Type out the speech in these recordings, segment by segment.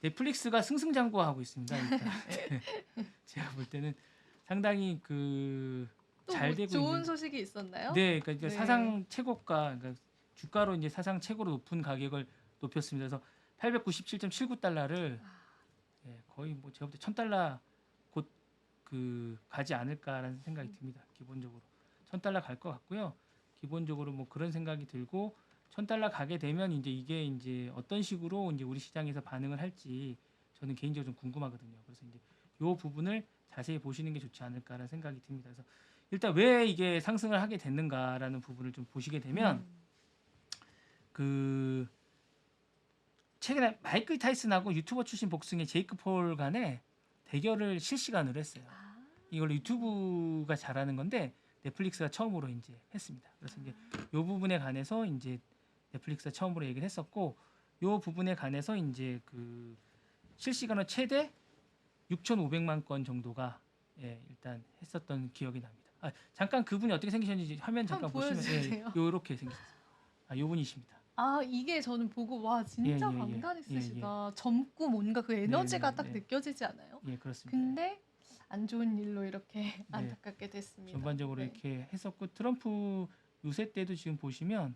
넷플릭스가 승승장구하고 있습니다. 일단 제가 볼 때는 상당히 그 또 잘 뭐 되고 좋은 있는. 소식이 있었나요? 네, 그러니까 네. 사상 최고가, 그러니까 주가로 이제 사상 최고로 높은 가격을 높였습니다. 그래서 897.79달러를 거의 뭐 제가 볼 때 1000달러 곧 그 가지 않을까라는 생각이 듭니다. 기본적으로 1000달러 갈 것 같고요. 기본적으로 뭐 그런 생각이 들고 1000달러 가게 되면 이제 이게 이제 어떤 식으로 이제 우리 시장에서 반응을 할지 저는 개인적으로 좀 궁금하거든요. 그래서 이제 요 부분을 자세히 보시는 게 좋지 않을까라는 생각이 듭니다. 그래서 일단 왜 이게 상승을 하게 됐는가라는 부분을 좀 보시게 되면 그 최근에 마이클 타이슨하고 유튜버 출신 복싱의 제이크 폴 간의 대결을 실시간으로 했어요. 이걸 유튜브가 잘하는 건데 넷플릭스가 처음으로 이제 했습니다. 그래서 이제 이 부분에 관해서 이제 넷플릭스가 처음으로 얘기를 했었고, 이 부분에 관해서 이제 그 실시간으로 최대 6,500만 건 정도가 일단 했었던 기억이 납니다. 잠깐 그분이 어떻게 생기셨는지 화면 잠깐 한번 보시면 보여주세요. 요렇게 생기셨어요. 요 분이십니다. 이게 저는 보고 와 진짜 강단 있으시다. 젊고 뭔가 그 에너지가 딱 느껴지지 않아요? 예, 그렇습니다. 근데 안 좋은 일로 이렇게 네. 안타깝게 됐습니다. 전반적으로 네. 이렇게 했었고, 트럼프 유세 때도 지금 보시면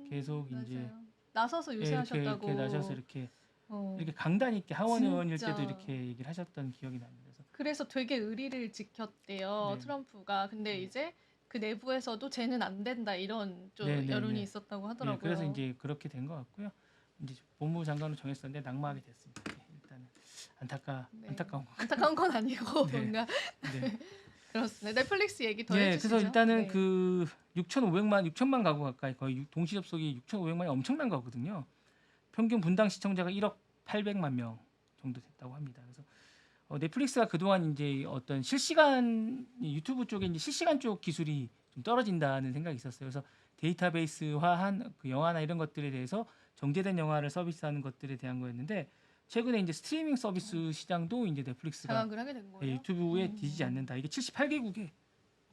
계속 이제 맞아요. 나서서 유세하셨다고. 이렇게 나셔서 이렇게 어, 강단 있게 하원 의원일 진짜. 때도 이렇게 얘기를 하셨던 기억이 납니다. 그래서 되게 의리를 지켰대요. 네. 트럼프가. 근데 네. 이제 그 내부에서도 쟤는 안 된다 이런 좀 네, 네, 여론이 네. 있었다고 예, 하더라고요. 그래서 이제 그렇게 된 것 같고요. 이제 법무부 장관으로 정했었는데 낙마하게 됐습니다. 일단은 안타까운 거. 안타까운 건 아니고 네. 뭔가 네. 그렇습니다. 넷플릭스 얘기 더 네, 해주시죠. 그래서 일단은 네. 그 6,000만 가구 가까이 거의 동시 접속이 6,500만이 엄청난 거거든요. 평균 분당 시청자가 1억 800만 명 정도 됐다고 합니다. 그래서 넷플릭스가 그동안 이제 어떤 실시간 유튜브 쪽에 이제 실시간 쪽 기술이 좀 떨어진다는 생각이 있었어요. 그래서 데이터베이스화한 그 영화나 이런 것들에 대해서 정제된 영화를 서비스하는 것들에 대한 거였는데, 최근에 이제 스트리밍 서비스 시장도 이제 넷플릭스가 장악을 하게 된 거예요. 유튜브에 뒤지지 않는다. 이게 78개국에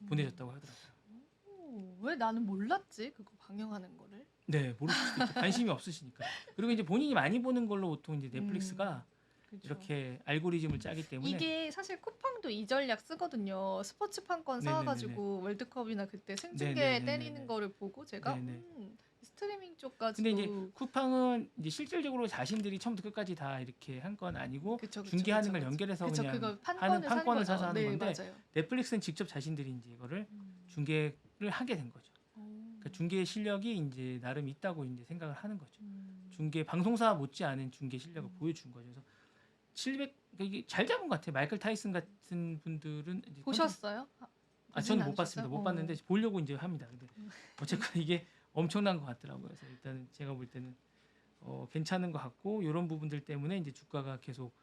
보내졌다고 하더라고요. 왜 나는 몰랐지? 그거 방영하는 거를. 네, 모르실 수도 있죠. 관심이 없으시니까. 그리고 이제 본인이 많이 보는 걸로 보통 이제 넷플릭스가 그쵸. 이렇게 알고리즘을 짜기 때문에. 이게 사실 쿠팡도 이 전략 쓰거든요. 스포츠 판권 쌓아가지고 월드컵이나 그때 생중계 네네네네네. 때리는 거를 보고 제가 네네. 스트리밍 쪽까지도. 근데 이제 쿠팡은 이제 실질적으로 자신들이 처음부터 끝까지 다 이렇게 한 건 아니고 중계하는 걸 연결해서 그쵸, 그냥 그거 하는 판권을 사서 하는 네, 건데, 맞아요. 넷플릭스는 직접 자신들이 이제 이거를 중계를 하게 된 거죠. 그러니까 중계 실력이 이제 나름 있다고 이제 생각을 하는 거죠. 중계 방송사 못지않은 중계 실력을 보여준 거죠. 그래서 700 이게 잘 잡은 것 같아요. 마이클 타이슨 같은 분들은 이제 보셨어요? 저는 못 봤습니다. 못 봤는데 보려고 이제 합니다. 근데 어쨌건 이게 엄청난 것 같더라고요. 그래서 일단은 제가 볼 때는 괜찮은 것 같고, 이런 부분들 때문에 이제 주가가 계속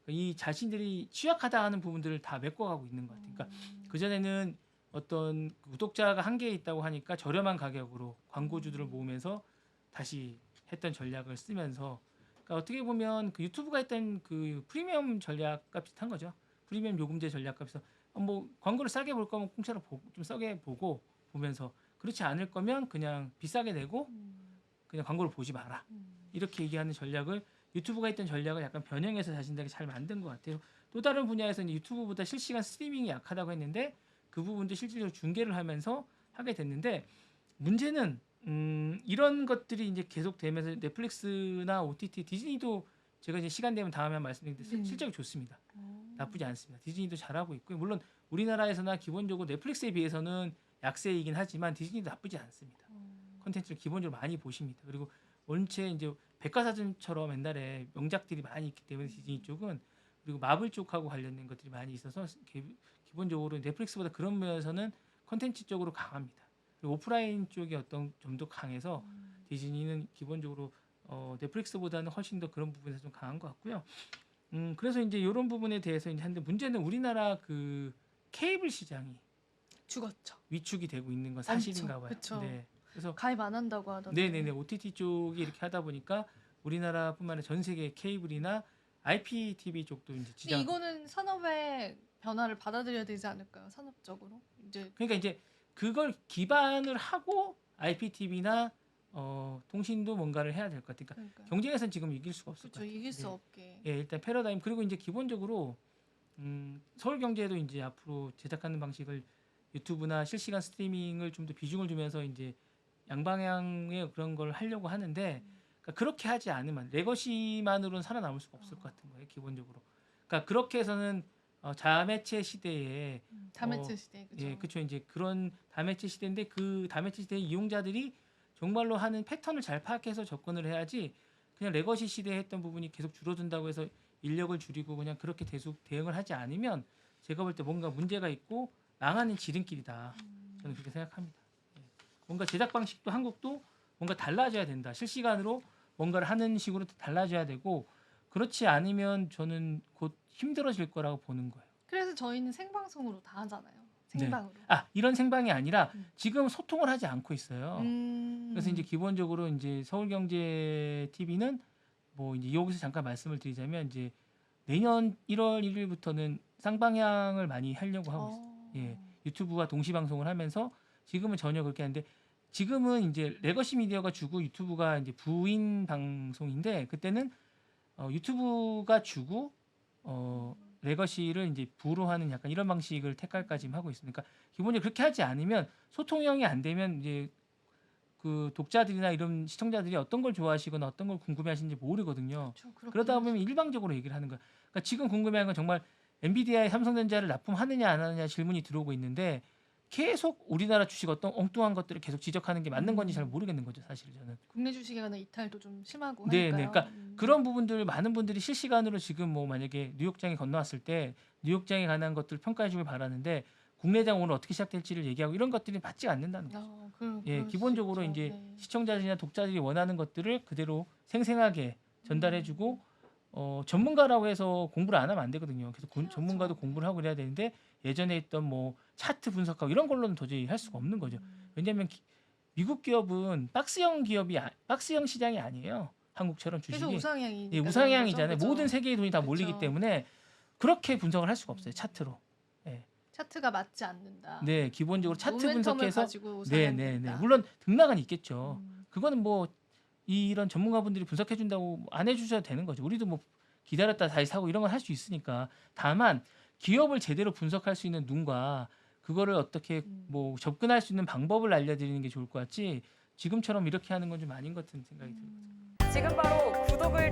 이 자신들이 취약하다 하는 부분들을 다 메꿔가고 있는 것 같아요. 그러니까 그 전에는 어떤 구독자가 한계에 있다고 하니까 저렴한 가격으로 광고주들을 모으면서 다시 했던 전략을 쓰면서, 그러니까 어떻게 보면 그 유튜브가 했던 그 프리미엄 전략과 비슷한 거죠. 프리미엄 요금제 전략과 비슷해서 뭐 광고를 싸게 볼 거면 공짜로 좀 싸게 보고 보면서, 그렇지 않을 거면 그냥 비싸게 내고 그냥 광고를 보지 마라. 이렇게 얘기하는 전략을 유튜브가 했던 전략을 약간 변형해서 자신들이 잘 만든 것 같아요. 또 다른 분야에서는 유튜브보다 실시간 스트리밍이 약하다고 했는데 그 부분도 실질적으로 중계를 하면서 하게 됐는데, 문제는 이런 것들이 이제 계속 되면서 넷플릭스나 OTT, 디즈니도 제가 이제 시간 되면 다음에 말씀드리는데 실적이 좋습니다. 나쁘지 않습니다. 디즈니도 잘하고 있고요. 물론 우리나라에서나 기본적으로 넷플릭스에 비해서는 약세이긴 하지만 디즈니도 나쁘지 않습니다. 콘텐츠를 기본적으로 많이 보십니다. 그리고 원체 이제 백과사전처럼 옛날에 명작들이 많이 있기 때문에 디즈니 쪽은, 그리고 마블 쪽하고 관련된 것들이 많이 있어서 기본적으로 넷플릭스보다 그런 면에서는 콘텐츠 쪽으로 강합니다. 그리고 오프라인 쪽이 어떤 점도 강해서 디즈니는 기본적으로 넷플릭스보다는 훨씬 더 그런 부분에서 좀 강한 것 같고요. 그래서 이제 이런 부분에 대해서 이제 한데, 문제는 우리나라 그 케이블 시장이 죽었죠. 위축이 되고 있는 건 사실인가 봐요. 그쵸. 네. 그래서 가입 안 한다고 하던데. 네네네, OTT 쪽이 이렇게 하다 보니까 우리나라뿐만 아니라 전 세계 케이블이나 IPTV 쪽도 이제 지장. 이거는 산업의 변화를 받아들여야 되지 않을까요? 산업적으로 이제. 그러니까 이제 그걸 기반을 하고 IPTV나 통신도 뭔가를 해야 될 것 같아요. 그러니까 그러니까요. 경쟁에서는 지금 이길 수가 없을 것 그렇죠. 같아요. 이길 수 네. 없게. 예, 일단 패러다임 그리고 이제 기본적으로 서울경제도 이제 앞으로 제작하는 방식을 유튜브나 실시간 스트리밍을 좀 더 비중을 두면서 이제 양방향의 그런 걸 하려고 하는데 그러니까 그렇게 하지 않으면 레거시만으로는 살아남을 수가 없을 것 같은 거예요. 기본적으로. 그러니까 그렇게 해서는 자매체 시대에 다매체 시대 그죠. 예, 그렇죠. 이제 그런 다매체 시대인데 그 다매체 시대의 이용자들이 정말로 하는 패턴을 잘 파악해서 접근을 해야지 그냥 레거시 시대에 했던 부분이 계속 줄어든다고 해서 인력을 줄이고 그냥 그렇게 대응을 하지 않으면 제가 볼 때 뭔가 문제가 있고 망하는 지름길이다. 저는 그렇게 생각합니다. 예. 뭔가 제작 방식도 한국도 뭔가 달라져야 된다. 실시간으로 뭔가를 하는 식으로 달라져야 되고 그렇지 않으면 저는 곧 힘들어질 거라고 보는 거예요. 그래서 저희는 생방송으로 다 하잖아요. 네. 생방으로. 이런 생방이 아니라 음. 지금 소통을 하지 않고 있어요. 그래서 이제 기본적으로 이제 서울경제 TV는 뭐 이제 여기서 잠깐 말씀을 드리자면 이제 내년 1월 1일부터는 쌍방향을 많이 하려고 하고 있어요. 예. 유튜브와 동시 방송을 하면서 지금은 전혀 그렇게 하는데 지금은 이제 레거시 미디어가 주고 유튜브가 이제 부인 방송인데 그때는 유튜브가 주고 레거시를 이제 부로 하는 약간 이런 방식을 택할까 지금 하고 있으니까 기본적으로 그렇게 하지 않으면 소통형이 안 되면 이제 그 독자들이나 이런 시청자들이 어떤 걸 좋아하시거나 어떤 걸 궁금해하시는지 모르거든요. 그렇죠. 그러다 보면 일방적으로 얘기를 하는 거야. 그러니까 지금 궁금해하는 건 정말 엔비디아에 삼성전자를 납품하느냐 안 하느냐 질문이 들어오고 있는데 계속 우리나라 주식 어떤 엉뚱한 것들을 계속 지적하는 게 맞는 건지 잘 모르겠는 거죠, 사실 저는. 국내 주식에 관한 이탈도 좀 심하고 네, 하니까요. 그러니까 그런 부분들 많은 분들이 실시간으로 지금 뭐 만약에 뉴욕장에 건너왔을 때 뉴욕장에 관한 것들 평가해 주길 바라는데 국내장 오늘 어떻게 시작될지를 얘기하고 이런 것들이 맞지 않는다는 거죠. 예, 그럴 수 기본적으로 있죠. 이제 네. 시청자들이나 독자들이 원하는 것들을 그대로 생생하게 전달해주고 전문가라고 해서 공부를 안 하면 안 되거든요. 그래서 해야죠. 전문가도 공부를 하고 그래야 되는데 예전에 했던 뭐 차트 분석하고 이런 걸로는 도저히 할 수가 없는 거죠. 왜냐하면 미국 기업은 박스형 시장이 아니에요. 한국처럼 그래서 주식이 우상향이 예, 우상향이잖아요. 그죠? 모든 세계의 돈이 다 몰리기 그쵸. 때문에 그렇게 분석을 할 수가 없어요. 차트로. 예. 차트가 맞지 않는다. 네, 기본적으로 차트 모멘텀을 분석해서 가지고 우상향이 네. 된다. 물론 등락은 있겠죠. 음. 그거는 뭐 이런 전문가분들이 분석해 준다고 안 해주셔도 되는 거죠. 우리도 뭐 기다렸다 다시 사고 이런 걸 할 수 있으니까. 다만 기업을 제대로 분석할 수 있는 눈과 그거를 어떻게 뭐 접근할 수 있는 방법을 알려드리는 게 좋을 것 같지. 지금처럼 이렇게 하는 건 좀 아닌 것 같은 생각이 들어요. 지금 바로 구독을